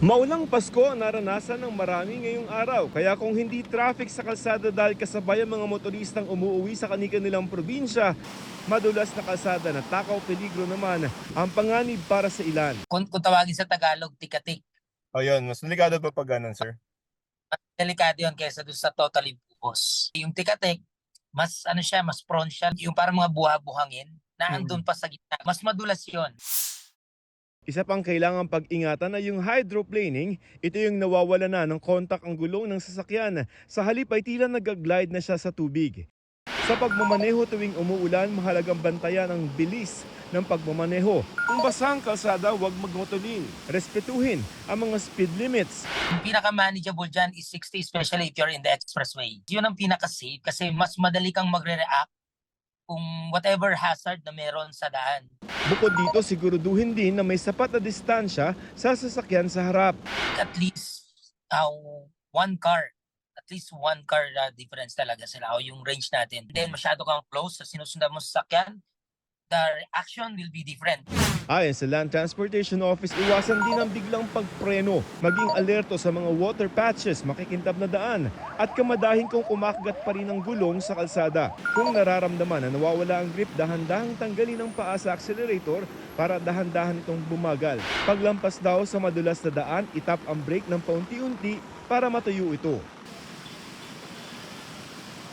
Maulang Pasko ang naranasan ng marami ngayong araw. Kaya kung hindi traffic sa kalsada dahil kasabay ang mga motoristang umuuwi sa kanilang probinsya, madulas na kalsada na takaw peligro naman ang panganib para sa ilan. Kung tawagin sa Tagalog, tikatik. O yun, mas delikado pa pag ganun, sir. Mas delikado yun kaysa doon sa totally buhos. Yung tikatik, mas ano siya, mas prone siya. Yung parang mga buha-buhangin na andun pa sa gitna. Mas madulas yun. Isa pang kailangang pag-ingatan ay yung hydroplaning. Ito yung nawawala na ng kontak ang gulong ng sasakyan. Sa halip ay tila nag-glide na siya sa tubig. Sa pagmamaneho tuwing umuulan, mahalagang bantayan ang bilis ng pagmamaneho. Kung basa ang kalsada, huwag magmotulin. Respetuhin ang mga speed limits. Yung pinaka-manageable dyan is 60, especially if you're in the expressway. Yun ang pinaka-safe kasi mas madali kang magre-react kung whatever hazard na meron sa daan. Bukod dito, siguraduhin din na may sapat na distansya sa sasakyan sa harap. At least one car. At least one car difference talaga sila o yung range natin. Then masyado kang close sa sinusundan mo sa sasakyan, the reaction will be different. Ayon sa Land Transportation Office, iwasan din ang biglang pagpreno, maging alerto sa mga water patches, makikintab na daan, at kamadahin kung kumakagat pa rin ang gulong sa kalsada. Kung nararamdaman na nawawala ang grip, dahan-dahang tanggalin ang paa sa accelerator para dahan-dahan itong bumagal. Paglampas daw sa madulas na daan, itap ang brake ng paunti-unti para matuyo ito.